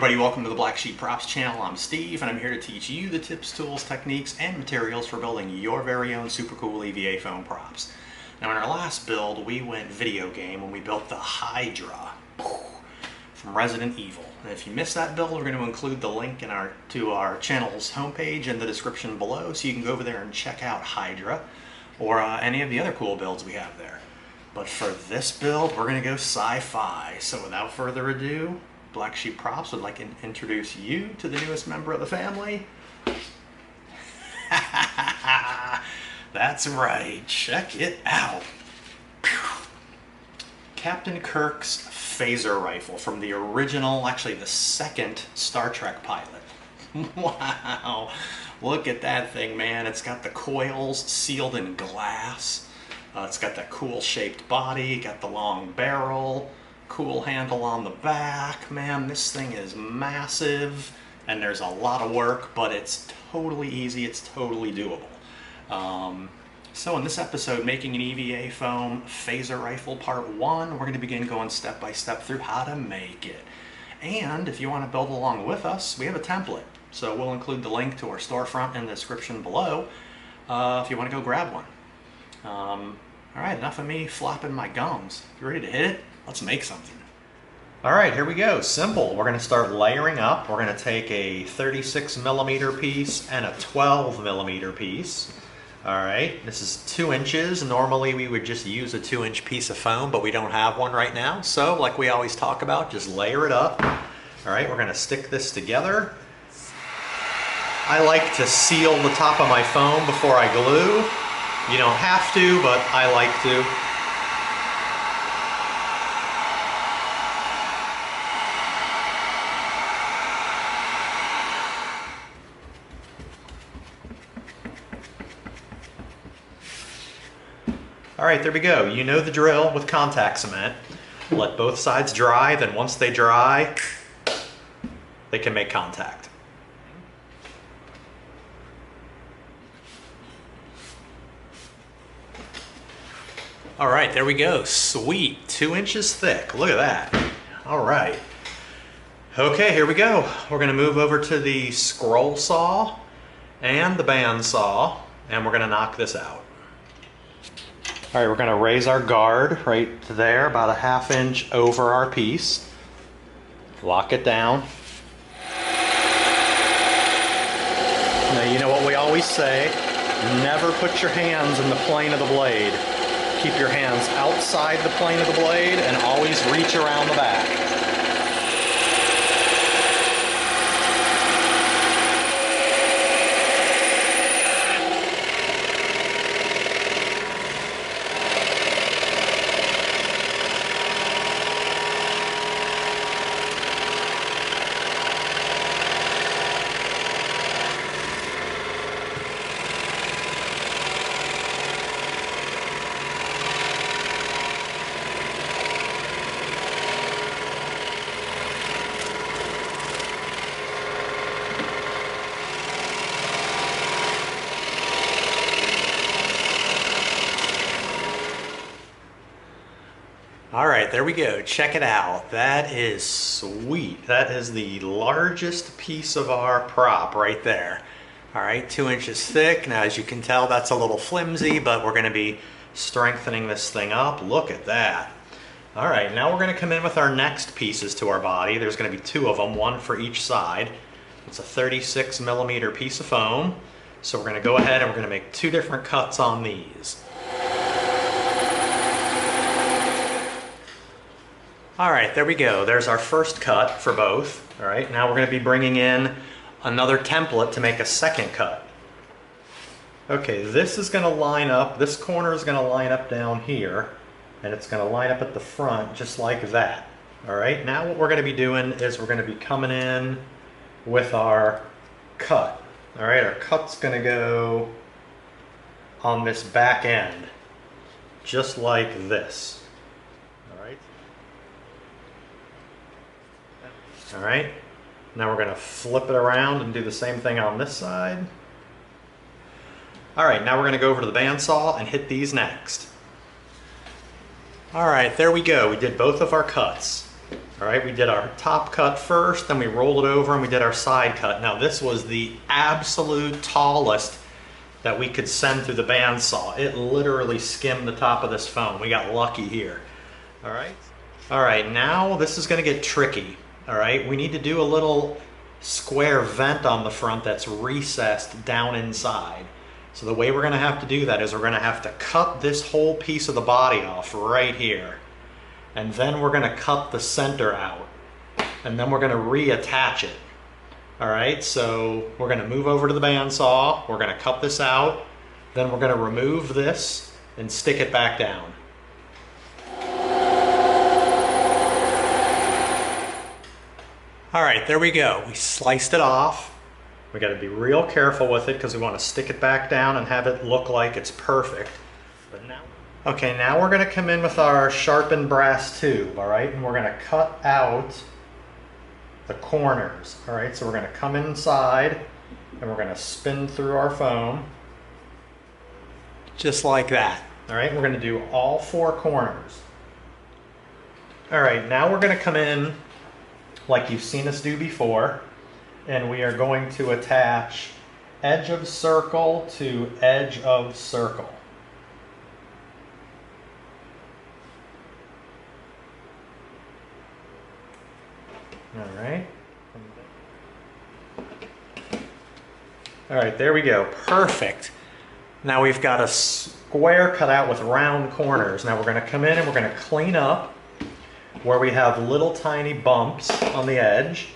everybody, welcome to the Black Sheep Props channel. I'm Steve and I'm here to teach you the tips, tools, techniques, and materials for building your very own super cool EVA foam props. Now in our last build we went video game when we built the Hydra from Resident Evil. And if you missed that build, we're going to include the link to our channel's homepage in the description below, so you can go over there and check out Hydra or any of the other cool builds we have there. But for this build, we're going to go sci-fi. So without further ado, Black Sheep Props would like to introduce you to the newest member of the family. That's right, check it out. Captain Kirk's phaser rifle from the original, actually the second Star Trek pilot. Wow, look at that thing, man. It's got the coils sealed in glass. It's got that cool shaped body, got the long barrel, cool handle on the back. Man, this thing is massive and there's a lot of work, but it's totally easy, it's totally doable. So in this episode, making an EVA foam phaser rifle part 1, we're going to begin going step by step through how to make it. And if you want to build along with us, we have a template. So we'll include the link to our storefront in the description below if you want to go grab one. Alright, enough of me flopping my gums. If you're ready to hit it, let's make something. Alright, here we go. Simple. We're going to start layering up. We're going to take a 36mm piece and a 12mm piece. Alright, this is 2 inches. Normally we would just use a 2-inch piece of foam, but we don't have one right now. So, like we always talk about, just layer it up. Alright, we're going to stick this together. I like to seal the top of my foam before I glue. You don't have to, but I like to. Alright, there we go. You know the drill with contact cement. Let both sides dry, then once they dry, they can make contact. Alright, there we go. Sweet. 2 inches thick. Look at that. Alright. Okay, here we go. We're going to move over to the scroll saw and the band saw, and we're going to knock this out. Alright, we're going to raise our guard right there, about a 1/2 inch over our piece. Lock it down. Now, you know what we always say, never put your hands in the plane of the blade. Keep your hands outside the plane of the blade and always reach around the back. Alright, there we go. Check it out. That is sweet. That is the largest piece of our prop right there. Alright, 2 inches thick. Now as you can tell, that's a little flimsy, but we're going to be strengthening this thing up. Look at that. Alright, now we're going to come in with our next pieces to our body. There's going to be 2 of them, one for each side. It's a 36mm piece of foam. So we're going to go ahead and we're going to make 2 different cuts on these. Alright, there we go. There's our first cut for both. Alright, now we're going to be bringing in another template to make a second cut. Okay, this is going to line up, this corner is going to line up down here, and it's going to line up at the front just like that. Alright, now what we're going to be doing is we're going to be coming in with our cut. Alright, our cut's going to go on this back end, just like this. Alright, now we're going to flip it around and do the same thing on this side. Alright, now we're going to go over to the bandsaw and hit these next. Alright, there we go. We did both of our cuts. All right, we did our top cut first, then we rolled it over and we did our side cut. Now this was the absolute tallest that we could send through the bandsaw. It literally skimmed the top of this foam. We got lucky here. All right. All right, now this is gonna get tricky. All right, we need to do a little square vent on the front that's recessed down inside. So the way we're gonna have to do that is we're gonna have to cut this whole piece of the body off right here. And then we're gonna cut the center out. And then we're gonna reattach it. All right, so we're gonna move over to the bandsaw, we're gonna cut this out, then we're gonna remove this and stick it back down. All right, there we go. We sliced it off. We gotta be real careful with it because we wanna stick it back down and have it look like it's perfect. But now, okay, now we're gonna come in with our sharpened brass tube, all right? And we're gonna cut out the corners, all right? So we're gonna come inside and we're gonna spin through our foam. Just like that, all right? We're gonna do all 4 corners. All right, now we're gonna come in like you've seen us do before, and we are going to attach edge of circle to edge of circle. All right. All right, there we go. Perfect. Now we've got a square cut out with round corners. Now we're going to come in and we're going to clean up where we have little tiny bumps on the edge.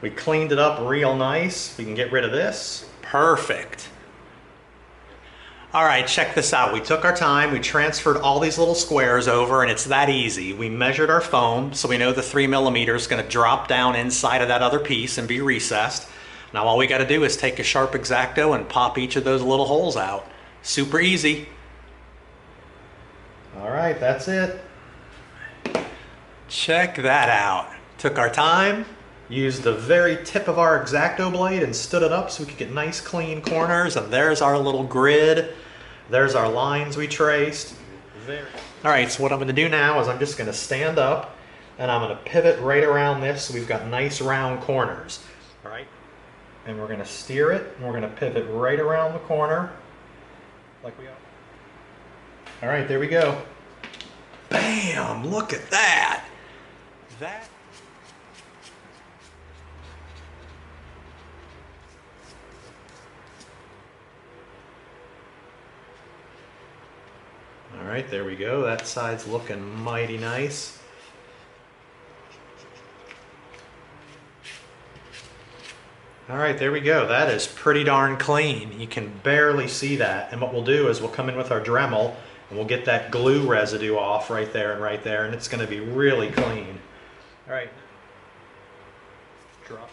We cleaned it up real nice. We can get rid of this. Perfect. All right, check this out. We took our time, we transferred all these little squares over, and it's that easy. We measured our foam, so we know the 3mm is gonna drop down inside of that other piece and be recessed. Now all we gotta do is take a sharp X-Acto and pop each of those little holes out. Super easy. All right, that's it. Check that out. Took our time, used the very tip of our X-Acto blade and stood it up so we could get nice clean corners, and there's our little grid. There's our lines we traced. All right, so what I'm gonna do now is I'm just gonna stand up and I'm gonna pivot right around this so we've got nice round corners. All right, and we're gonna steer it and we're gonna pivot right around the corner like we are. All right, there we go. Bam, look at that. All right, there we go. That side's looking mighty nice. All right, there we go. That is pretty darn clean. You can barely see that. And what we'll do is we'll come in with our Dremel and we'll get that glue residue off right there, and it's gonna be really clean. All right. Drop it.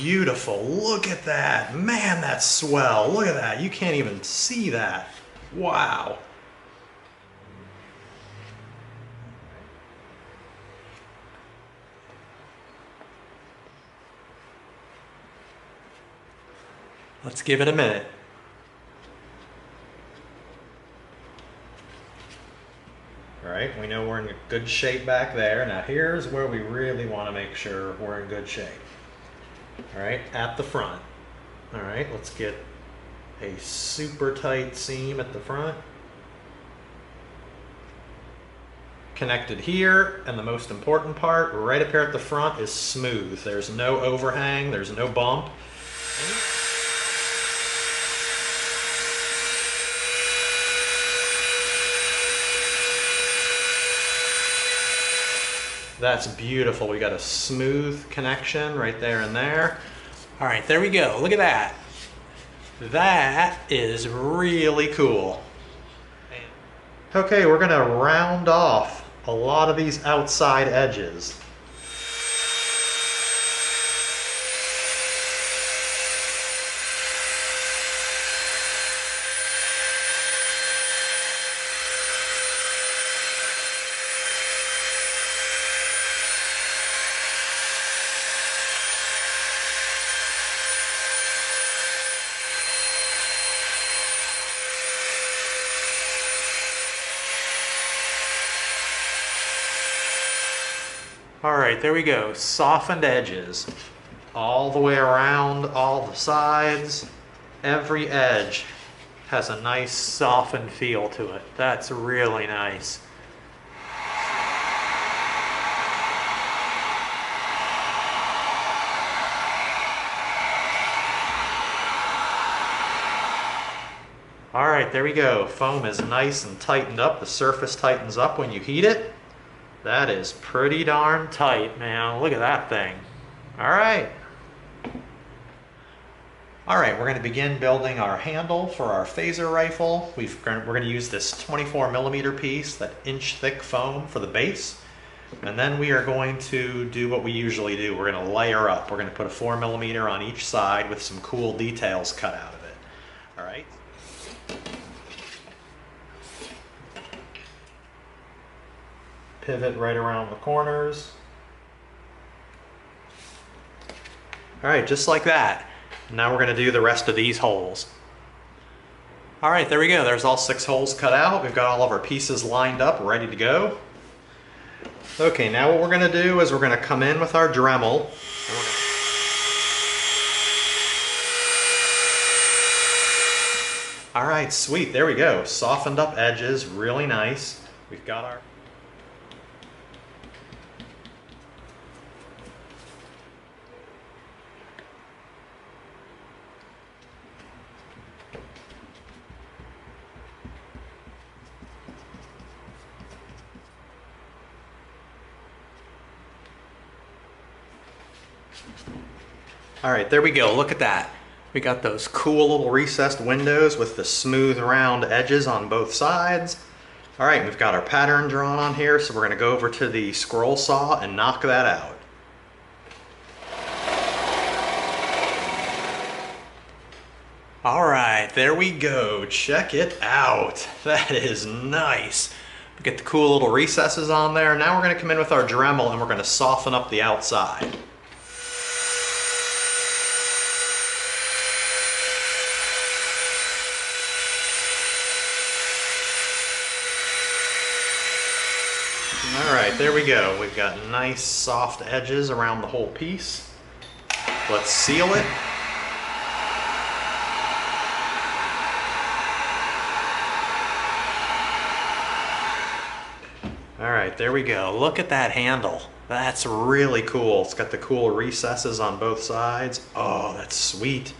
Beautiful. Look at that. Man, that's swell. Look at that. You can't even see that. Wow. Let's give it a minute. All right, we know we're in good shape back there. Now here's where we really want to make sure we're in good shape. All right, at the front. All right, let's get a super tight seam at the front. Connected here, and the most important part, right up here at the front, is smooth. There's no overhang, there's no bump. That's beautiful. We got a smooth connection right there and there. All right, there we go. Look at that. That is really cool. Okay, we're gonna round off a lot of these outside edges. All right, there we go. Softened edges. All the way around, all the sides. Every edge has a nice softened feel to it. That's really nice. All right, there we go. Foam is nice and tightened up. The surface tightens up when you heat it. That is pretty darn tight, man. Look at that thing. All right. All right, we're going to begin building our handle for our phaser rifle. We're going to use this 24mm piece, that inch-thick foam for the base. And then we are going to do what we usually do. We're going to layer up. We're going to put a 4mm on each side with some cool details cut out of it. All right. Pivot right around the corners. All right, just like that. Now we're going to do the rest of these holes. All right, there we go. There's all 6 holes cut out. We've got all of our pieces lined up, ready to go. Okay, now what we're going to do is we're going to come in with our Dremel. All right, sweet. There we go. Softened up edges, really nice. We've got our... All right, there we go. Look at that. We got those cool little recessed windows with the smooth round edges on both sides. All right, we've got our pattern drawn on here, so we're going to go over to the scroll saw and knock that out. All right, there we go. Check it out. That is nice. We get the cool little recesses on there. Now we're going to come in with our Dremel and we're going to soften up the outside. All right, there we go. We've got nice soft edges around the whole piece. Let's seal it. All right, there we go. Look at that handle. That's really cool. It's got the cool recesses on both sides. Oh, that's sweet.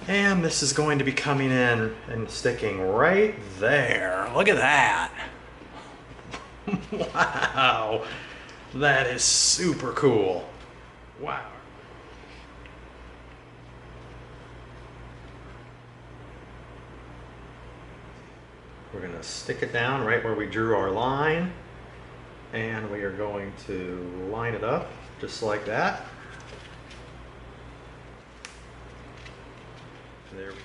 And this is going to be coming in and sticking right there. Look at that. Wow, that is super cool. Wow. We're going to stick it down right where we drew our line, and we are going to line it up just like that. There we go.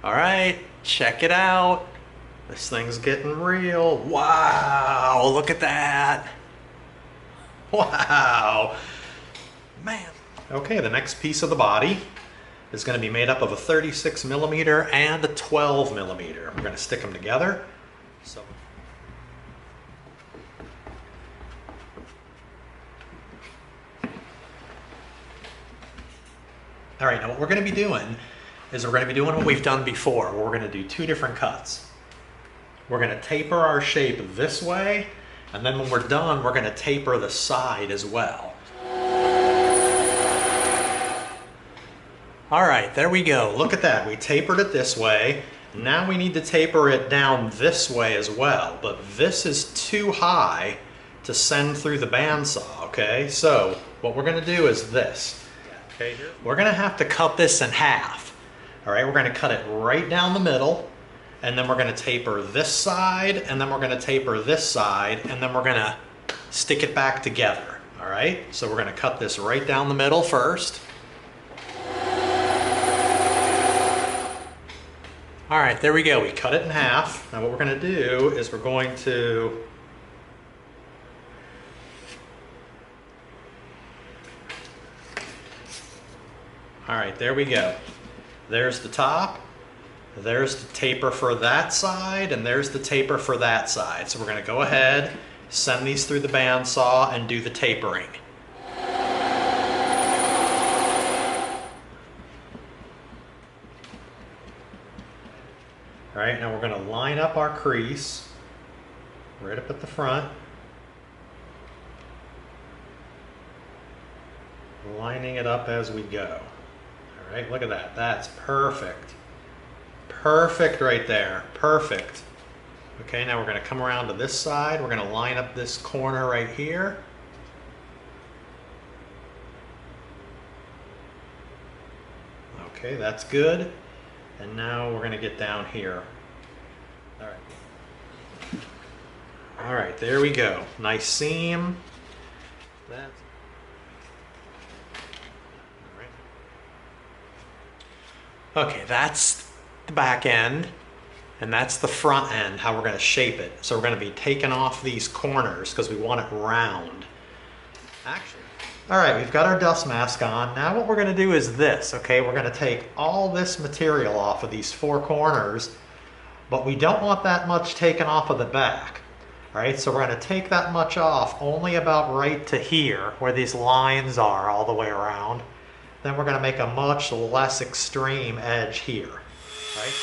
All right, check it out. This thing's getting real. Wow, look at that. Wow. Man. Okay, the next piece of the body is going to be made up of a 36mm and a 12mm. We're going to stick them together. So. All right, now what we're going to be doing is we're going to be doing what we've done before. We're going to do 2 different cuts. We're going to taper our shape this way, and then when we're done, we're going to taper the side as well. All right, there we go. Look at that. We tapered it this way. Now we need to taper it down this way as well, but this is too high to send through the bandsaw, okay? So what we're going to do is this. Okay, we're going to have to cut this in half. All right, we're going to cut it right down the middle. And then we're going to taper this side, and then we're going to taper this side, and then we're going to stick it back together. All right, so we're going to cut this right down the middle first. All right, there we go. We cut it in half. Now what we're going to do is we're going to all right, there we go. There's the top. There's the taper for that side, and there's the taper for that side. So we're going to go ahead send these through the bandsaw, and do the tapering. All right, now we're going to line up our crease right up at the front. Lining it up as we go. All right, look at that. That's perfect. Perfect right there. Perfect. Okay, now we're going to come around to this side. We're going to line up this corner right here. Okay, that's good. And now we're going to get down here. All right. All right, there we go. Nice seam. That's okay, that's the back end, and that's the front end, how we're going to shape it. So we're going to be taking off these corners because we want it round. Actually, all right, we've got our dust mask on. Now what we're going to do is this, okay? We're going to take all this material off of these four corners, but we don't want that much taken off of the back. All right, so we're going to take that much off only about right to here, where these lines are all the way around. Then we're going to make a much less extreme edge here, right?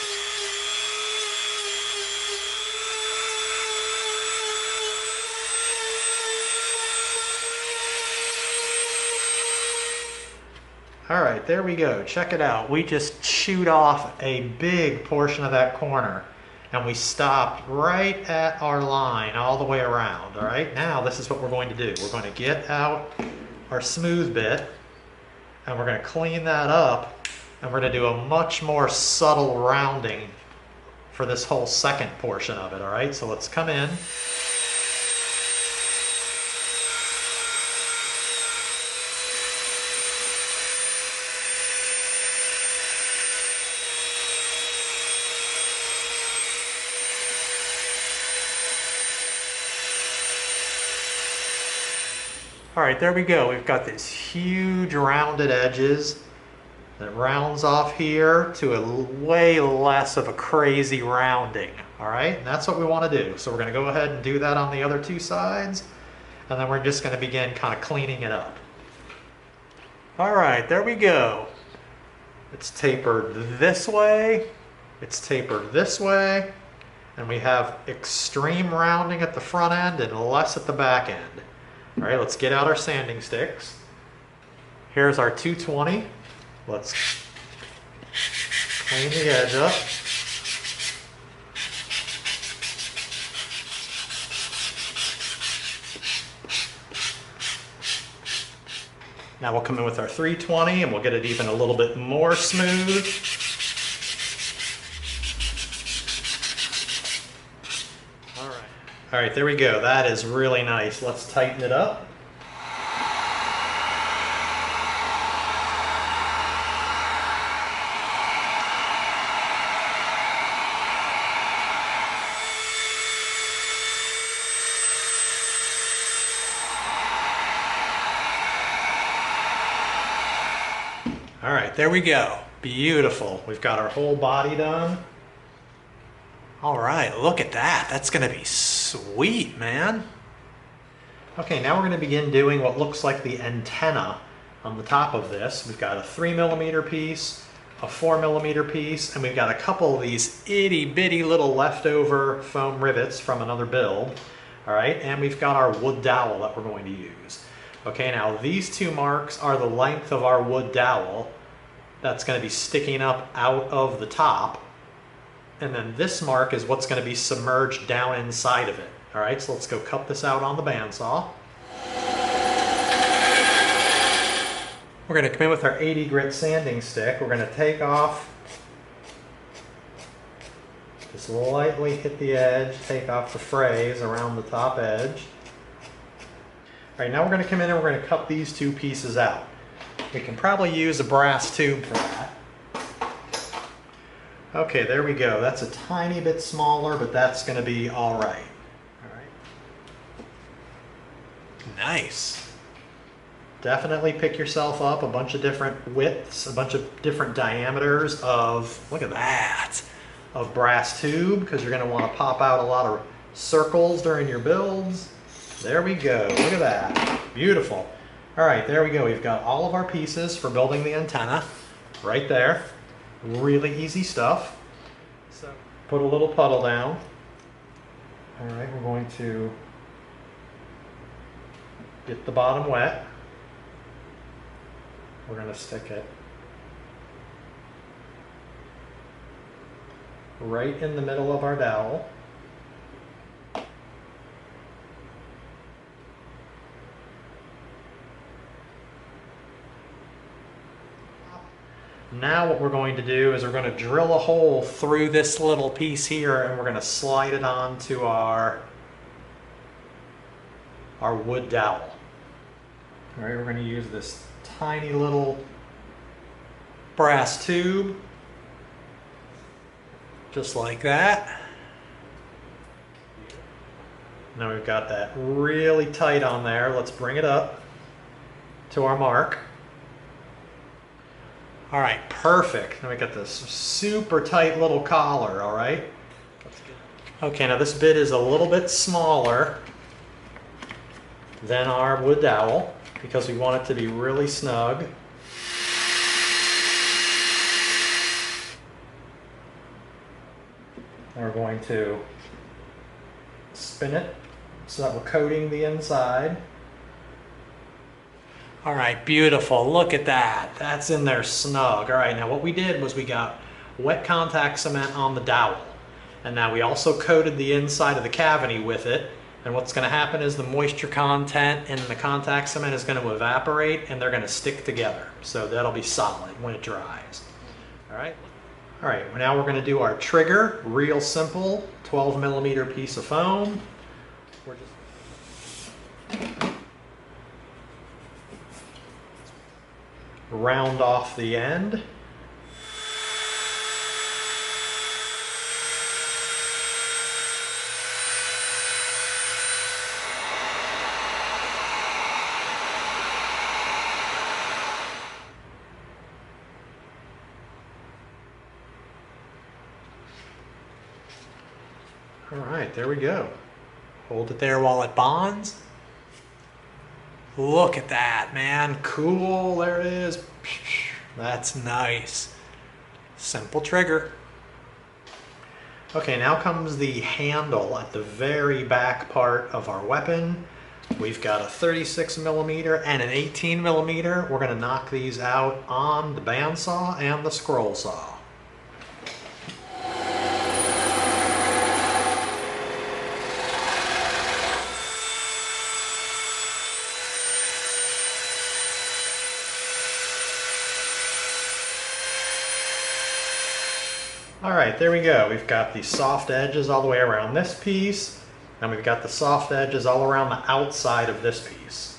All right, there we go. Check it out. We just chewed off a big portion of that corner, and we stopped right at our line all the way around, all right? Now, this is what we're going to do. We're going to get out our smooth bit, and we're going to clean that up, and we're going to do a much more subtle rounding for this whole second portion of it, all right? So let's come in. All right, there we go. We've got these huge rounded edges that rounds off here to a way less of a crazy rounding. All right, and that's what we want to do. So we're going to go ahead and do that on the other two sides, and then we're just going to begin kind of cleaning it up. All right, there we go. It's tapered this way, it's tapered this way, and we have extreme rounding at the front end and less at the back end. All right, let's get out our sanding sticks. Here's our 220. Let's clean the edge up. Now we'll come in with our 320 and we'll get it even a little bit more smooth. All right, there we go. That is really nice. Let's tighten it up. All right, there we go. Beautiful. We've got our whole body done. All right, look at that. That's going to be sweet, man. Okay, now we're going to begin doing what looks like the antenna on the top of this. We've got a 3mm piece, a 4mm piece, and we've got a couple of these itty bitty little leftover foam rivets from another build. All right, and we've got our wood dowel that we're going to use. Okay, now these two marks are the length of our wood dowel that's going to be sticking up out of the top. And then this mark is what's going to be submerged down inside of it. All right, so let's go cut this out on the bandsaw. We're going to come in with our 80 grit sanding stick. We're going to take off, just lightly hit the edge, take off the frays around the top edge. All right, now we're going to come in and we're going to cut these two pieces out. We can probably use a brass tube for that. Okay, there we go. That's a tiny bit smaller, but that's going to be all right. All right. Nice. Definitely pick yourself up a bunch of different widths, a bunch of different diameters of, look at that, of brass tube, because you're going to want to pop out a lot of circles during your builds. There we go. Look at that. Beautiful. All right, there we go. We've got all of our pieces for building the antenna right there. Really easy stuff. So put a little puddle down. All right, we're going to get the bottom wet. We're going to stick it right in the middle of our dowel. Now what we're going to do is we're going to drill a hole through this little piece here, and we're going to slide it onto our wood dowel. All right, we're going to use this tiny little brass tube, just like that. Now we've got that really tight on there. Let's bring it up to our mark. All right, perfect. Now we got this super tight little collar, all right? Okay, now this bit is a little bit smaller than our wood dowel because we want it to be really snug. And we're going to spin it so that we're coating the inside. All right, beautiful. Look at that. That's in there snug. All right, now what we did was we got wet contact cement on the dowel. And now we also coated the inside of the cavity with it. And what's going to happen is the moisture content in the contact cement is going to evaporate and they're going to stick together. So that'll be solid when it dries. All right. All right, well, now we're going to do our trigger. Real simple, 12mm piece of foam. We're just round off the end. All right, there we go. Hold it there while it bonds. Look at that, man. Cool, there it is. That's nice. Simple trigger. Okay, now comes the handle at the very back part of our weapon. We've got a 36mm and an 18mm. We're gonna knock these out on the bandsaw and the scroll saw. All right, there we go. We've got the soft edges all the way around this piece, and we've got the soft edges all around the outside of this piece.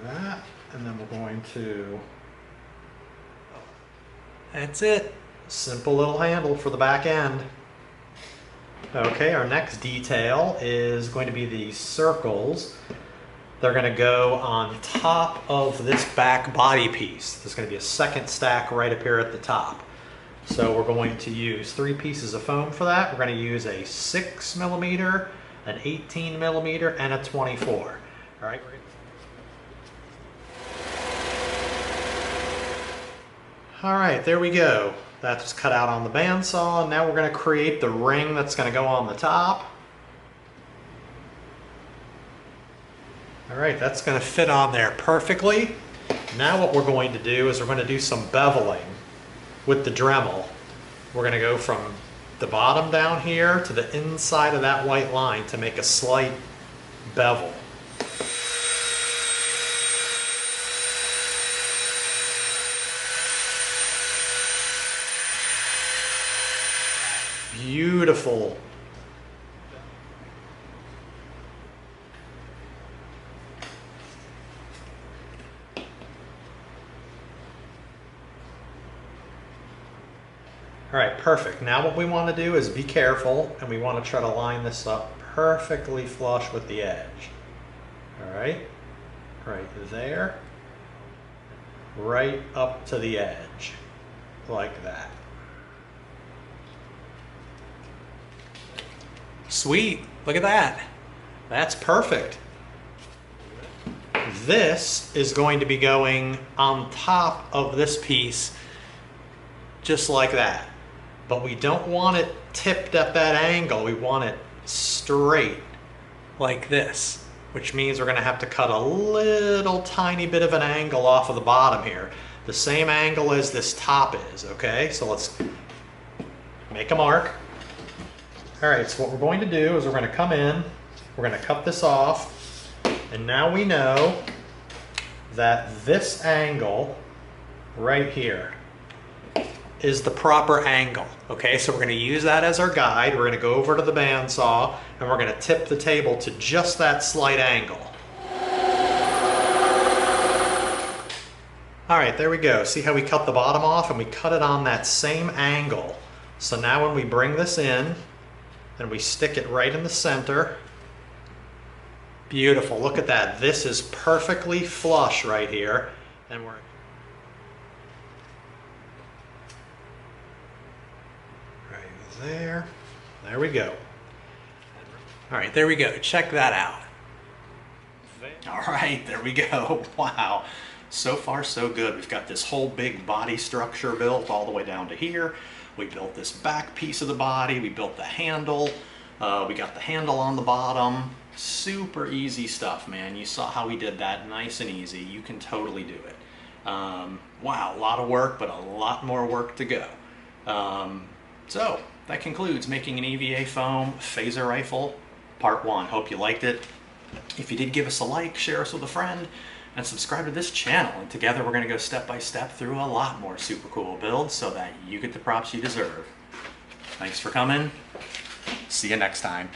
Like that, and then we're going to... That's it. Simple little handle for the back end. Okay, our next detail is going to be these circles. They're going to go on top of this back body piece. There's going to be a second stack right up here at the top. So we're going to use 3 pieces of foam for that. We're going to use a 6mm, an 18mm, and a 24. All right. All right, there we go. That's cut out on the bandsaw. Now we're going to create the ring that's going to go on the top. All right, that's going to fit on there perfectly. Now what we're going to do is we're going to do some beveling with the Dremel. We're going to go from the bottom down here to the inside of that white line to make a slight bevel. Beautiful. All right, perfect. Now what we want to do is be careful, and we want to try to line this up perfectly flush with the edge. All right. right there, right up to the edge, like that. Sweet, look at that. That's perfect. This is going to be going on top of this piece, just like that. But we don't want it tipped at that angle. We want it straight, like this, which means we're gonna have to cut a little tiny bit of an angle off of the bottom here. The same angle as this top is, okay? So let's make a mark. All right, so what we're going to do is we're gonna come in, we're gonna cut this off, and now we know that this angle right here is the proper angle, okay? So we're gonna use that as our guide. We're gonna go over to the bandsaw and we're gonna tip the table to just that slight angle. All right, there we go. See how we cut the bottom off and we cut it on that same angle. So now when we bring this in and we stick it right in the center, beautiful, look at that. This is perfectly flush right here. And we're there we go. All right, there we go. Check that out. All right, there we go. Wow. So far, so good. We've got this whole big body structure built all the way down to here. We built this back piece of the body. We built the handle. We got the handle on the bottom. Super easy stuff, man. You saw how we did that, nice and easy. You can totally do it. Wow, a lot of work, but a lot more work to go. So that concludes making an EVA foam phaser rifle part 1. Hope you liked it. If you did, give us a like, share us with a friend, and subscribe to this channel. And together we're going to go step by step through a lot more super cool builds so that you get the props you deserve. Thanks for coming. See you next time.